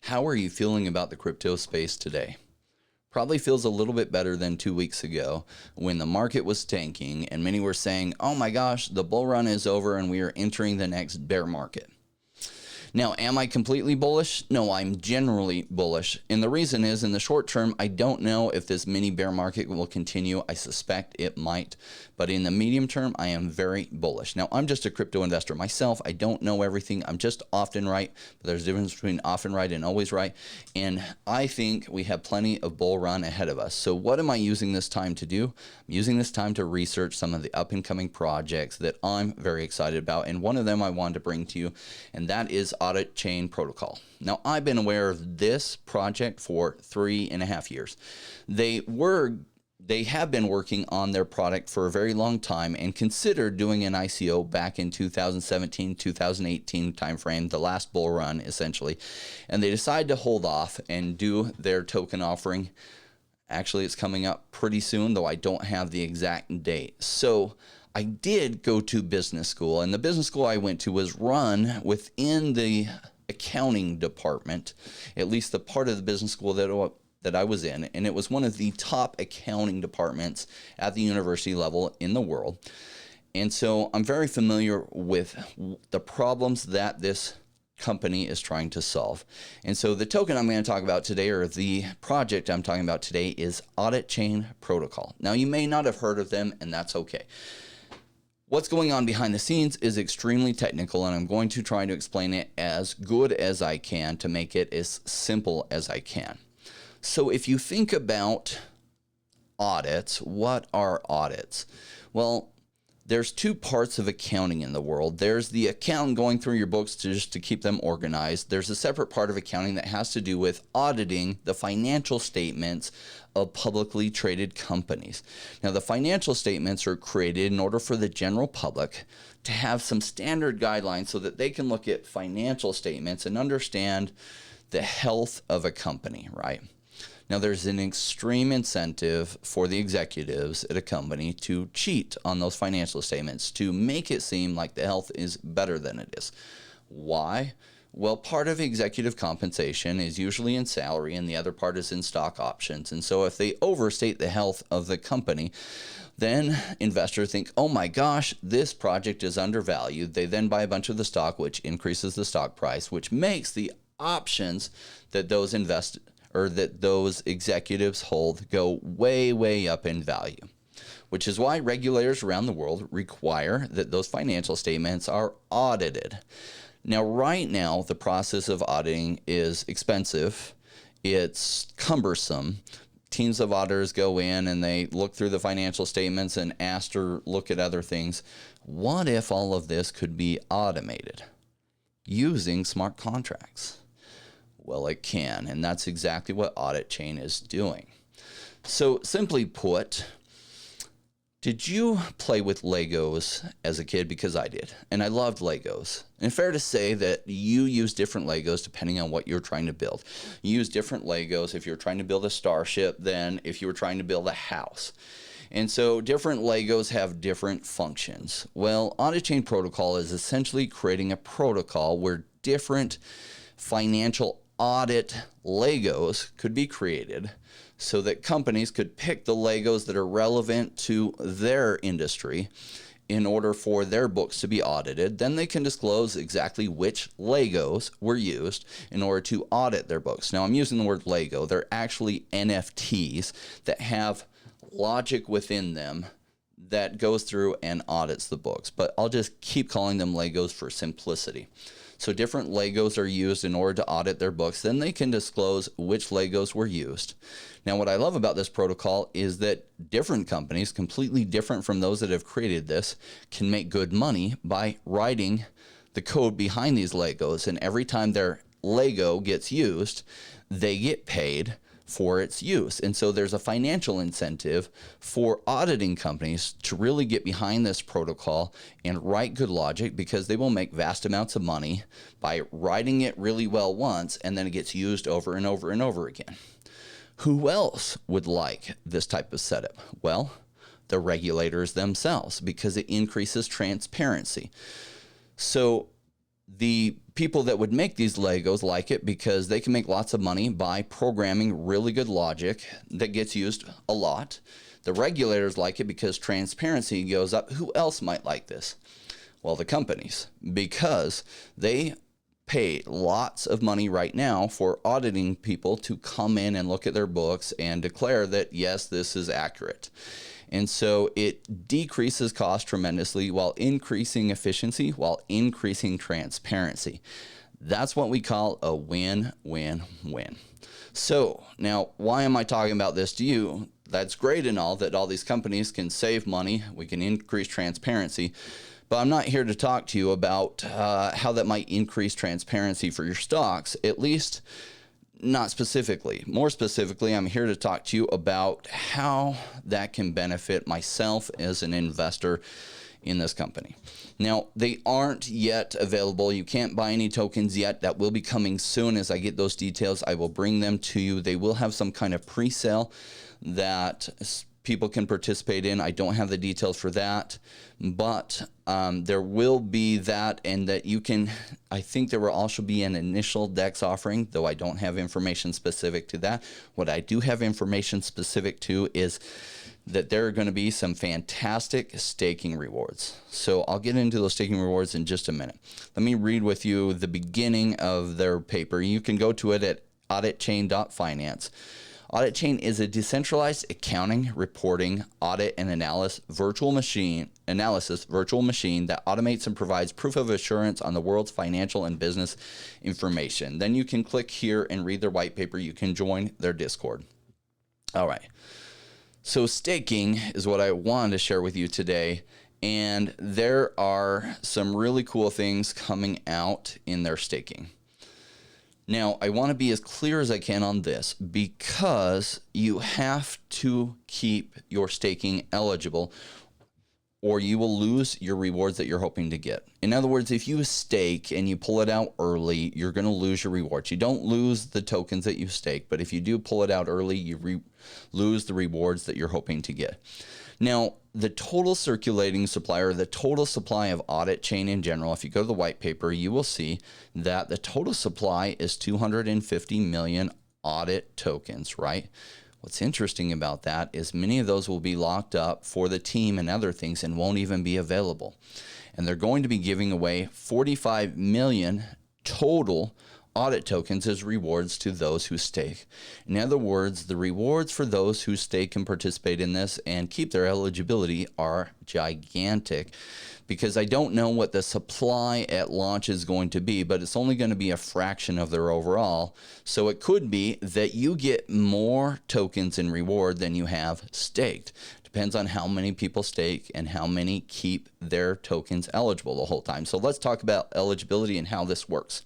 How are you feeling about the crypto space today? Probably feels a little bit better than 2 weeks ago when the market was tanking and many were saying, oh my gosh, the bull run is over and we are entering the next bear market. Now, am I completely bullish? No, I'm generally bullish. And the reason is, in the short term, I don't know if this mini bear market will continue. I suspect it might. But in the medium term, I am very bullish. Now, I'm just a crypto investor myself. I don't know everything. I'm just often right. But there's a difference between often right and always right. And I think we have plenty of bull run ahead of us. So what am I using this time to do? I'm using this time to research some of the up and coming projects that I'm very excited about. And one of them I wanted to bring to you, and that is Auditchain Protocol. Now, I've been aware of this project for 3.5 years. They have been working on their product for a very long time and considered doing an ICO back in 2017, 2018 timeframe, the last bull run essentially. And they decided to hold off and do their token offering. Actually, it's coming up pretty soon, though I don't have the exact date. So I did go to business school, and the business school I went to was run within the accounting department, at least the part of the business school that I was in, and it was one of the top accounting departments at the university level in the world. And so I'm very familiar with the problems that this company is trying to solve. And so the token I'm going to talk about today, or the project I'm talking about today, is Auditchain Protocol. Now, you may not have heard of them, and that's okay. What's going on behind the scenes is extremely technical, and I'm going to try to explain it as good as I can to make it as simple as I can. So if you think about audits, what are audits? Well, there's two parts of accounting in the world. There's the accountant going through your books just to keep them organized. There's a separate part of accounting that has to do with auditing the financial statements of publicly traded companies. Now, the financial statements are created in order for the general public to have some standard guidelines so that they can look at financial statements and understand the health of a company, right? Now, there's an extreme incentive for the executives at a company to cheat on those financial statements to make it seem like the health is better than it is. Why? Well, part of executive compensation is usually in salary and the other part is in stock options. And so if they overstate the health of the company, then investors think, oh my gosh, this project is undervalued. They then buy a bunch of the stock, which increases the stock price, which makes the options that those executives hold go way, way up in value, which is why regulators around the world require that those financial statements are audited. Now, right now, the process of auditing is expensive. It's cumbersome. Teams of auditors go in and they look through the financial statements and ask or look at other things. What if all of this could be automated using smart contracts? Well, it can, and that's exactly what Auditchain is doing. So simply put, did you play with Legos as a kid? Because I did, and I loved Legos. And fair to say that you use different Legos depending on what you're trying to build. You use different Legos if you're trying to build a starship than if you were trying to build a house. And so different Legos have different functions. Well, Auditchain Protocol is essentially creating a protocol where different financial audit Legos could be created so that companies could pick the Legos that are relevant to their industry in order for their books to be audited. Then they can disclose exactly which Legos were used in order to audit their books. Now, I'm using the word Lego. They're actually NFTs that have logic within them that goes through and audits the books. But I'll just keep calling them Legos for simplicity. So different Legos are used in order to audit their books. Then they can disclose which Legos were used. Now, what I love about this protocol is that different companies, completely different from those that have created this, can make good money by writing the code behind these Legos. And every time their Lego gets used, they get paid for its use. And so there's a financial incentive for auditing companies to really get behind this protocol and write good logic, because they will make vast amounts of money by writing it really well once, and then it gets used over and over and over again. Who else would like this type of setup? Well, the regulators themselves, because it increases transparency. So The people that would make these Legos like it because they can make lots of money by programming really good logic that gets used a lot. The regulators like it because transparency goes up. Who else might like this? Well, the companies, because they pay lots of money right now for auditing people to come in and look at their books and declare that, yes, this is accurate. And so it decreases cost tremendously while increasing efficiency, while increasing transparency. That's what we call a win-win-win. So now, why am I talking about this to you? That's great and all that all these companies can save money, we can increase transparency, but I'm not here to talk to you about how that might increase transparency for your stocks, at least not specifically. More specifically, I'm here to talk to you about how that can benefit myself as an investor in this company. Now, they aren't yet available. You can't buy any tokens yet. That will be coming soon. As I get those details, I will bring them to you. They will have some kind of pre-sale that people can participate in. I don't have the details for that, but there will be that, and that you can, I think there will also be an initial DEX offering, though I don't have information specific to that. What I do have information specific to is that there are going to be some fantastic staking rewards. So I'll get into those staking rewards in just a minute. Let me read with you the beginning of their paper. You can go to it at auditchain.finance. Auditchain is a decentralized accounting, reporting, audit, and analysis virtual machine that automates and provides proof of assurance on the world's financial and business information. Then you can click here and read their white paper. You can join their Discord. All right. So staking is what I wanted to share with you today. And there are some really cool things coming out in their staking. Now, I want to be as clear as I can on this because you have to keep your staking eligible or you will lose your rewards that you're hoping to get. In other words, if you stake and you pull it out early, you're going to lose your rewards. You don't lose the tokens that you stake, but if you do pull it out early, you lose the rewards that you're hoping to get. Now, the total circulating supply, or the total supply of Auditchain in general, if you go to the white paper, you will see that the total supply is 250 million audit tokens, right? What's interesting about that is many of those will be locked up for the team and other things and won't even be available. And they're going to be giving away 45 million total audit tokens as rewards to those who stake. In other words, the rewards for those who stake and participate in this and keep their eligibility are gigantic, because I don't know what the supply at launch is going to be, but it's only going to be a fraction of their overall. So it could be that you get more tokens in reward than you have staked. Depends on how many people stake and how many keep their tokens eligible the whole time. So let's talk about eligibility and how this works.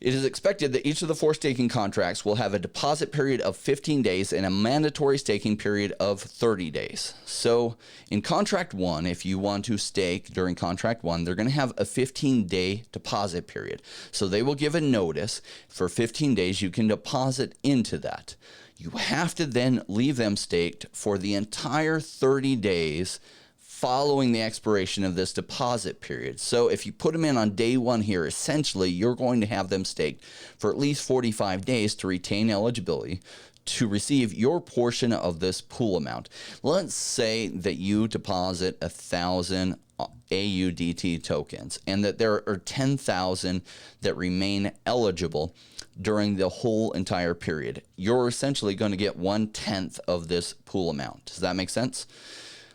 It is expected that each of the 4 staking contracts will have a deposit period of 15 days and a mandatory staking period of 30 days. So in contract 1, if you want to stake during contract 1, they're going to have a 15-day deposit period. So they will give a notice for 15 days. You can deposit into that. You have to then leave them staked for the entire 30 days following the expiration of this deposit period. So if you put them in on day 1 here, essentially you're going to have them staked for at least 45 days to retain eligibility to receive your portion of this pool amount. Let's say that you deposit 1,000 AUDT tokens and that there are 10,000 that remain eligible during the whole entire period. You're essentially going to get 1/10 of this pool amount. Does that make sense?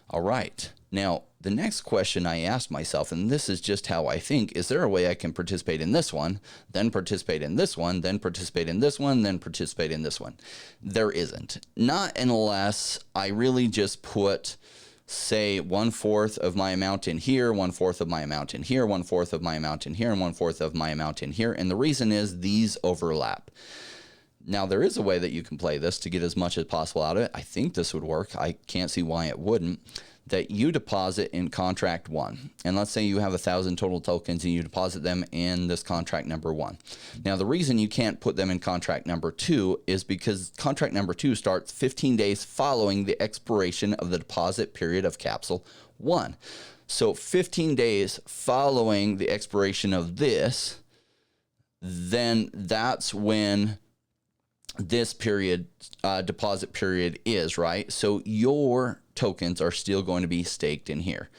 All right. Now, the next question I asked myself, and this is just how I think, is there a way I can participate in this one, then participate in this one, then participate in this one, then participate in this one? There isn't. Not unless I really just put, say, 1/4 of my amount in here, 1/4 of my amount in here, 1/4 of my amount in here, and 1/4 of my amount in here. And the reason is these overlap. Now, there is a way that you can play this to get as much as possible out of it. I think this would work. I can't see why it wouldn't. That you deposit in contract 1. And let's say you have 1,000 total tokens and you deposit them in this contract number 1. Now, the reason you can't put them in contract number 2 is because contract number 2 starts 15 days following the expiration of the deposit period of capsule 1. So 15 days following the expiration of this, then that's when this period, deposit period is, right? So your tokens are still going to be staked in here.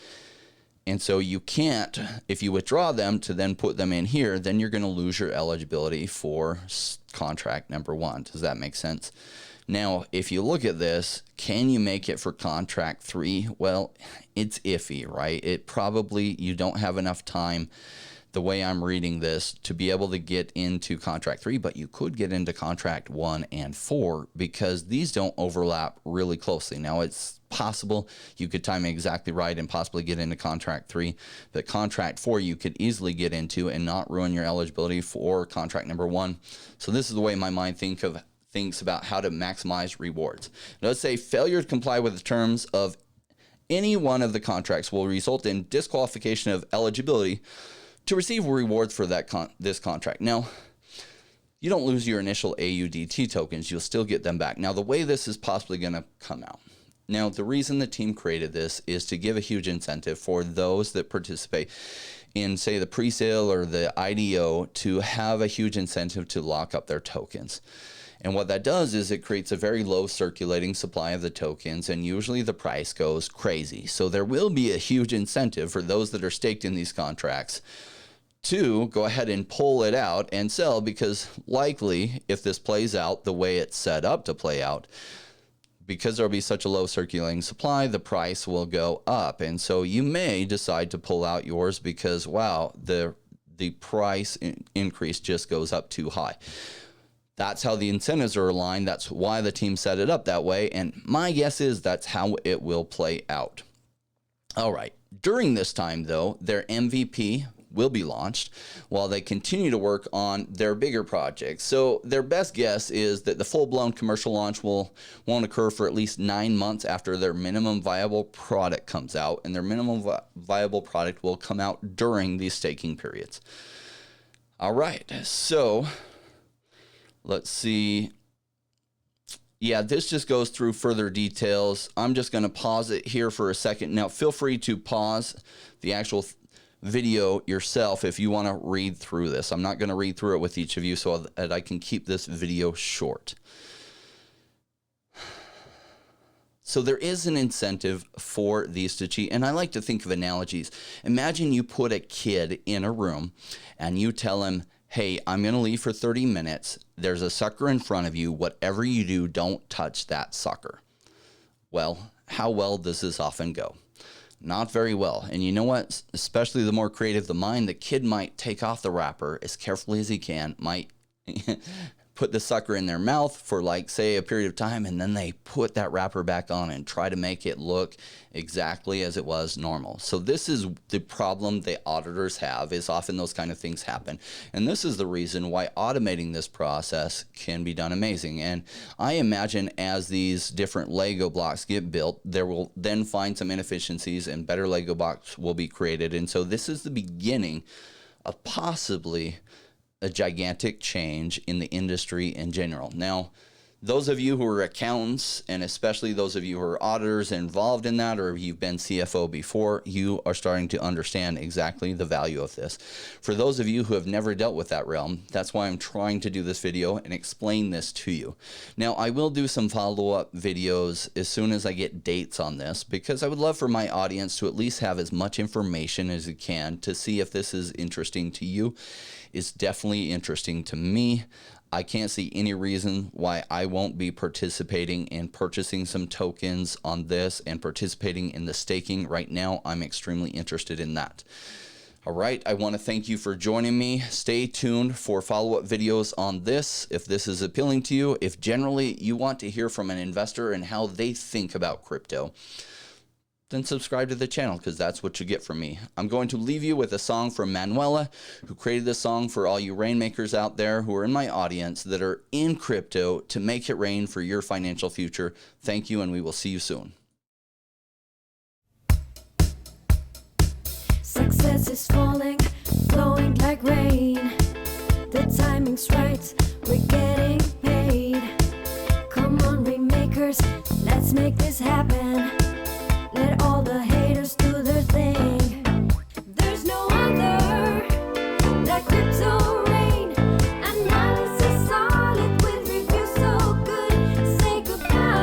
And so you can't, if you withdraw them to then put them in here, then you're going to lose your eligibility for contract number 1. Does that make sense? Now, if you look at this, can you make it for contract 3? Well, it's iffy, right? It probably, you don't have enough time, the way I'm reading this, to be able to get into contract 3, but you could get into contract 1 and 4 because these don't overlap really closely. Now, it's possible you could time it exactly right and possibly get into contract 3, but contract 4 you could easily get into and not ruin your eligibility for contract number 1. So this is the way my mind thinks about how to maximize rewards. Let's say failure to comply with the terms of any one of the contracts will result in disqualification of eligibility to receive rewards for this contract. Now, you don't lose your initial AUDT tokens, you'll still get them back. Now, the way this is possibly going to come out. Now, the reason the team created this is to give a huge incentive for those that participate in, say, the pre-sale or the IDO to have a huge incentive to lock up their tokens. And what that does is it creates a very low circulating supply of the tokens, and usually the price goes crazy. So there will be a huge incentive for those that are staked in these contracts to go ahead and pull it out and sell, because likely if this plays out the way it's set up to play out, because there'll be such a low circulating supply, the price will go up. And so you may decide to pull out yours because, wow, the price increase just goes up too high. That's how the incentives are aligned. That's why the team set it up that way. And my guess is that's how it will play out. All right. During this time, though, their MVP will be launched while they continue to work on their bigger projects. So their best guess is that the full-blown commercial launch won't occur for at least 9 months after their minimum viable product comes out, and their minimum viable product will come out during these staking periods. All right, so let's see. Yeah, this just goes through further details. I'm just going to pause it here for a second. Now, feel free to pause the actual video yourself if you want to read through this. I'm not going to read through it with each of you so that I can keep this video short. So there is an incentive for these to cheat, and I like to think of analogies. Imagine you put a kid in a room and you tell him, hey, I'm going to leave for 30 minutes. There's a sucker in front of you. Whatever you do, don't touch that sucker. Well, how well does this often go? Not very well. And you know what? Especially the more creative the mind, the kid might take off the wrapper as carefully as he can, might put the sucker in their mouth for, like, say, a period of time, and then they put that wrapper back on and try to make it look exactly as it was normal. So this is the problem the auditors have, is often those kind of things happen. And this is the reason why automating this process can be done amazing. And I imagine as these different Lego blocks get built, there will then find some inefficiencies and better Lego blocks will be created. And so this is the beginning of possibly a gigantic change in the industry in general. Now, those of you who are accountants, and especially those of you who are auditors involved in that, or you've been CFO before, you are starting to understand exactly the value of this. For those of you who have never dealt with that realm, that's why I'm trying to do this video and explain this to you. Now, I will do some follow-up videos as soon as I get dates on this, because I would love for my audience to at least have as much information as it can to see if this is interesting to you. It's definitely interesting to me. I can't see any reason why I won't be participating in purchasing some tokens on this and participating in the staking right now. I'm extremely interested in that. All right, I want to thank you for joining me. Stay tuned for follow-up videos on this if this is appealing to you. If generally you want to hear from an investor and how they think about crypto, then subscribe to the channel, because that's what you get from me. I'm going to leave you with a song from Manuela, who created this song for all you rainmakers out there who are in my audience that are in crypto to make it rain for your financial future. Thank you, and we will see you soon. Success is falling, flowing like rain. The timing's right, we're getting paid. Come on, rainmakers, let's make this happen.